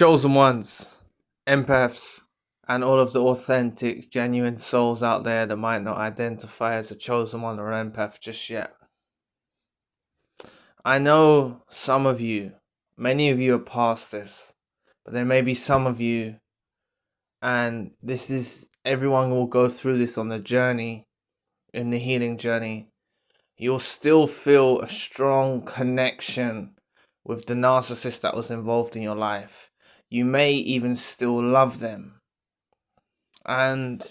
chosen ones, empaths, and all of the authentic, genuine souls out there that might not identify as a chosen one or an empath just yet. I know some of you, many of you are past this, but there may be some of you, and everyone will go through this on the journey, in the healing journey. You'll still feel a strong connection with the narcissist that was involved in your life. You may even still love them. And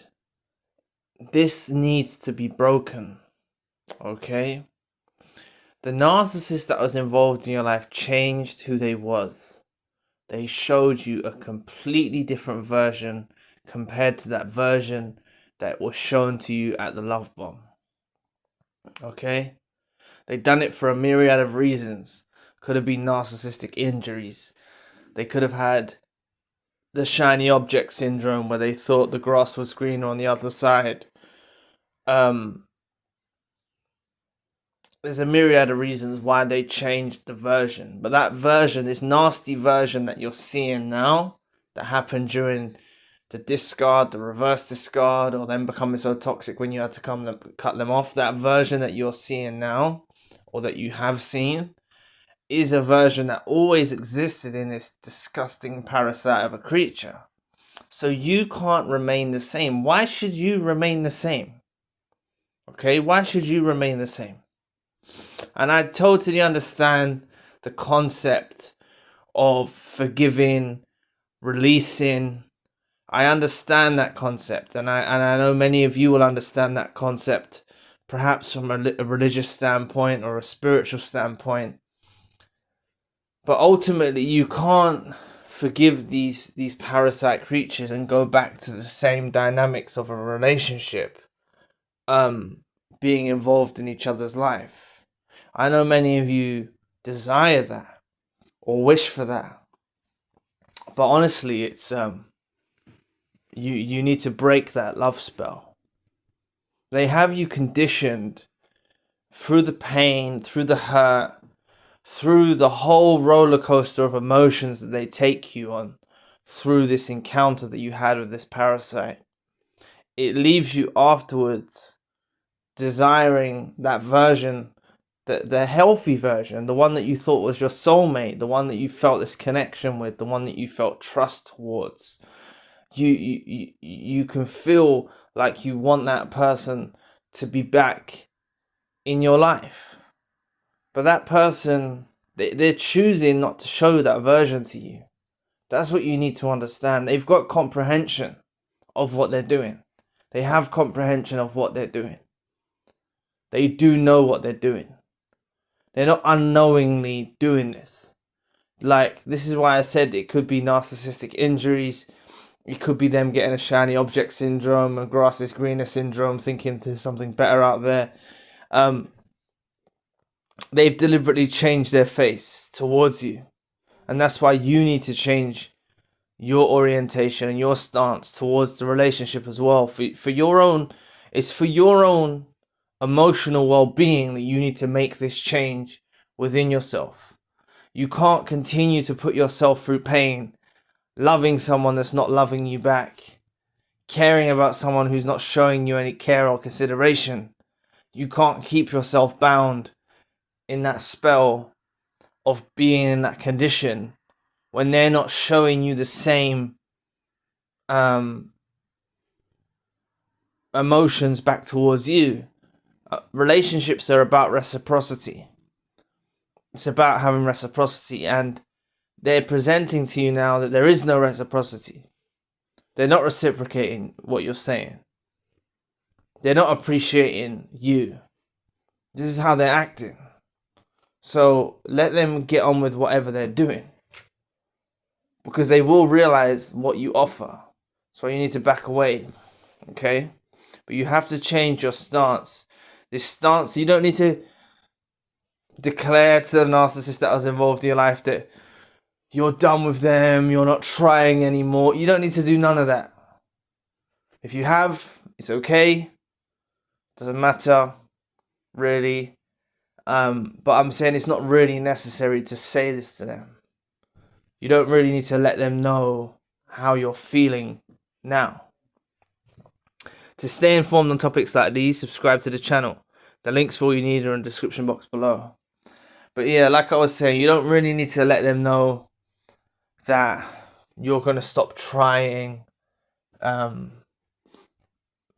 this needs to be broken, okay? The narcissist that was involved in your life changed who they was. They showed you a completely different version compared to that version that was shown to you at the love bomb. Okay? They done it for a myriad of reasons. Could have been narcissistic injuries. They could have had the shiny object syndrome where they thought the grass was greener on the other side. There's a myriad of reasons why they changed the version. But that version, this nasty version that you're seeing now, that happened during the discard, the reverse discard, or them becoming so toxic when you had to cut them off, that version that you're seeing now, or that you have seen, is a version that always existed in this disgusting parasite of a creature. So you can't remain the same. Why should you remain the same? Okay, why should you remain the same? And I totally understand the concept of forgiving, releasing. I understand that concept, and I know many of you will understand that concept, perhaps from a religious standpoint or a spiritual standpoint. But ultimately, you can't forgive these parasite creatures and go back to the same dynamics of a relationship, being involved in each other's life. I know many of you desire that or wish for that, but honestly, it's you need to break that love spell. They have you conditioned through the pain, through the hurt, through the whole roller coaster of emotions that they take you on through this encounter that you had with this parasite. It leaves you afterwards desiring that version, the healthy version, the one that you thought was your soulmate, the one that you felt this connection with, the one that you felt trust towards. You can feel like you want that person to be back in your life. But that person, they're choosing not to show that version to you. That's what you need to understand. They've got comprehension of what they're doing. They have comprehension of what they're doing. They do know what they're doing. They're not unknowingly doing this. Like, this is why I said it could be narcissistic injuries. It could be them getting a shiny object syndrome, a grass is greener syndrome, thinking there's something better out there. They've deliberately changed their face towards you. And that's why you need to change your orientation and your stance towards the relationship as well. For your own, it's for your own emotional well-being that you need to make this change within yourself. You can't continue to put yourself through pain, loving someone that's not loving you back, caring about someone who's not showing you any care or consideration. You can't keep yourself bound in that spell of being in that condition when they're not showing you the same emotions back towards you. Relationships are about reciprocity. It's about having reciprocity, and they're presenting to you now that there is no reciprocity. They're not reciprocating what you're saying. They're not appreciating you. This is how they're acting. So let them get on with whatever they're doing, because they will realize what you offer. So you need to back away, okay? But you have to change your stance. This stance, you don't need to declare to the narcissist that was involved in your life that you're done with them, you're not trying anymore. You don't need to do none of that. If you have, it's okay. Doesn't matter, really. But I'm saying it's not really necessary to say this to them. you don't really need to let them know how you're feeling now. To stay informed on topics like these, subscribe to the channel. The links for all you need are in the description box below. But yeah, like I was saying, you don't really need to let them know that you're going to stop trying.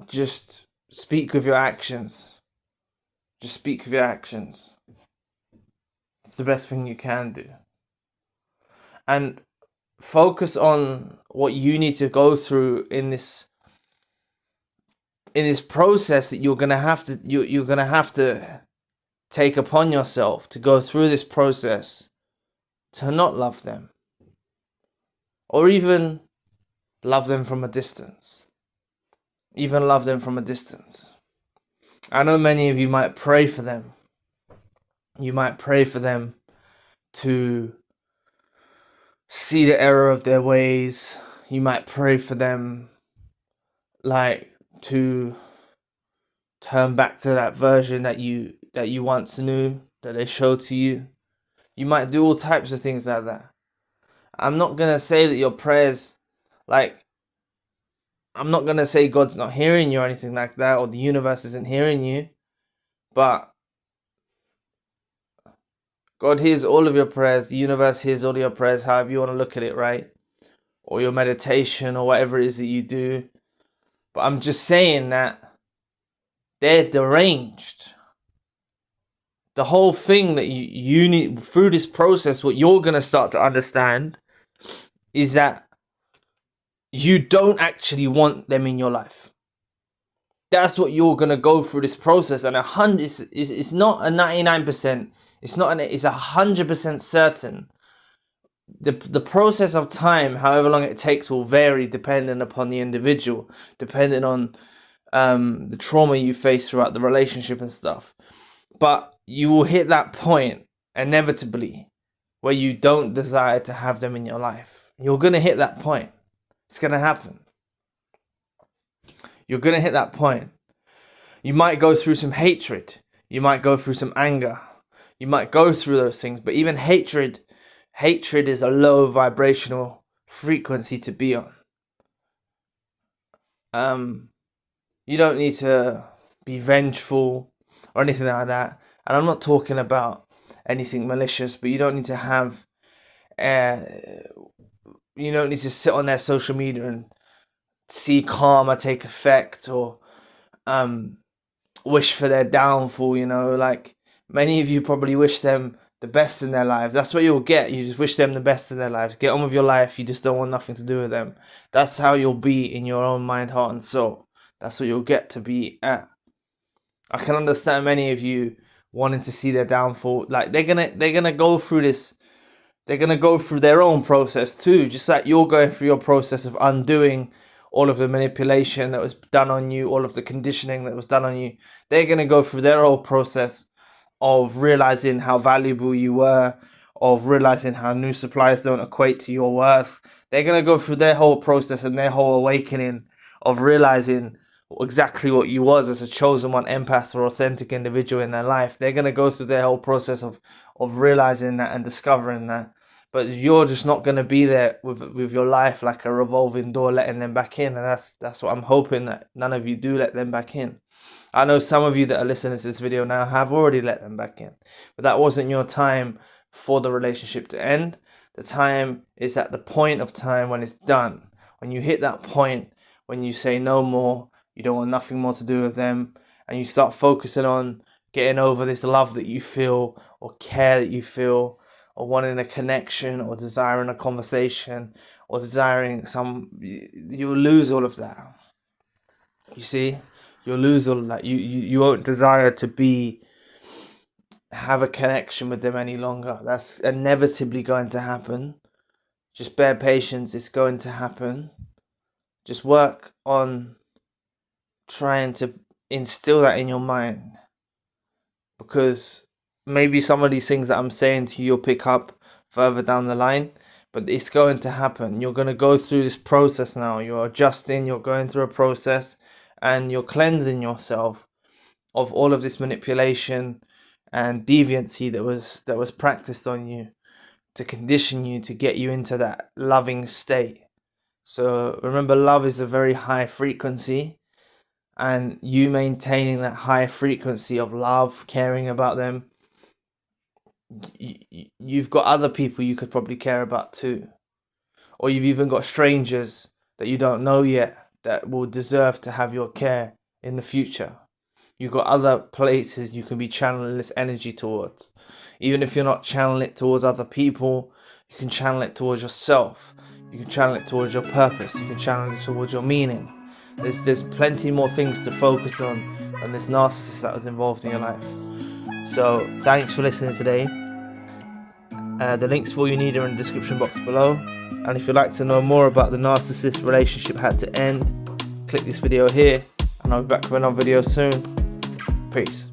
Just speak with your actions. Just speak with your actions. It's the best thing you can do. And focus on what you need to go through in this process that you're gonna have to take upon yourself to go through this process to not love them, or even love them from a distance. Even love them from a distance. I know many of you might pray for them. You might pray for them to see the error of their ways. You might pray for them like to turn back to that version that you once knew, that they showed to you. You might do all types of things like that. I'm not gonna say that your prayers, like, I'm not gonna say God's not hearing you or anything like that, or the universe isn't hearing you, but God hears all of your prayers. The universe hears all of your prayers, however you want to look at it, right? Or your meditation, or whatever it is that you do. But I'm just saying that they're deranged. The whole thing that you need through this process, what you're going to start to understand is that you don't actually want them in your life. That's what you're going to go through this process. And it's not a 99%. It's 100% certain. The process of time, however long it takes, will vary depending upon the individual, depending on the trauma you face throughout the relationship and stuff. But you will hit that point inevitably where you don't desire to have them in your life. You're going to hit that point. It's going to happen. You're going to hit that point. You might go through some hatred. You might go through some anger. You might go through those things. But even hatred is a low vibrational frequency to be on. You don't need to be vengeful or anything like that. And I'm not talking about anything malicious, but you don't need to have, you don't need to sit on their social media and see karma take effect, or wish for their downfall. You know, like many of you probably wish them the best in their lives. That's what you'll get. You just wish them the best in their lives. Get on with your life. You just don't want nothing to do with them. That's how you'll be in your own mind, heart, and soul. That's what you'll get to be at. I can understand many of you wanting to see their downfall. Like they're gonna go through this. They're gonna go through their own process too, just like you're going through your process of undoing all of the manipulation that was done on you, all of the conditioning that was done on you. They're gonna go through their whole process of realizing how valuable you were, of realizing how new suppliers don't equate to your worth. They're gonna go through their whole process and their whole awakening of realizing exactly what you was as a chosen one, empath, or authentic individual in their life. They're going to go through their whole process of realizing that and discovering that. But you're just not going to be there with your life like a revolving door, letting them back in. And that's what I'm hoping, that none of you do let them back in. I know some of you that are listening to this video now have already let them back in, but that wasn't your time for the relationship to end. The time is at the point of time when it's done. When you hit that point, when you say no more, you don't want nothing more to do with them, and you start focusing on getting over this love that you feel, or care that you feel, or wanting a connection, or desiring a conversation, or desiring you'll lose all of that. You see, you'll lose all of that. You won't desire to have a connection with them any longer. That's inevitably going to happen. Just bear patience. It's going to happen. Just work on trying to instill that in your mind, because maybe some of these things that I'm saying to you, you'll pick up further down the line, but it's going to happen. You're going to go through this process now. You're adjusting, you're going through a process, and you're cleansing yourself of all of this manipulation and deviancy that was practiced on you to condition you to get you into that loving state. So remember, love is a very high frequency, and you maintaining that high frequency of love, caring about them, you've got other people you could probably care about too. Or you've even got strangers that you don't know yet that will deserve to have your care in the future. You've got other places you can be channeling this energy towards. Even if you're not channeling it towards other people, you can channel it towards yourself. You can channel it towards your purpose. You can channel it towards your meaning. There's plenty more things to focus on than this narcissist that was involved in your life. So thanks for listening today. The links for all you need are in the description box below. And if you'd like to know more about the narcissist relationship had to end, click this video here, and I'll be back with another video soon. Peace.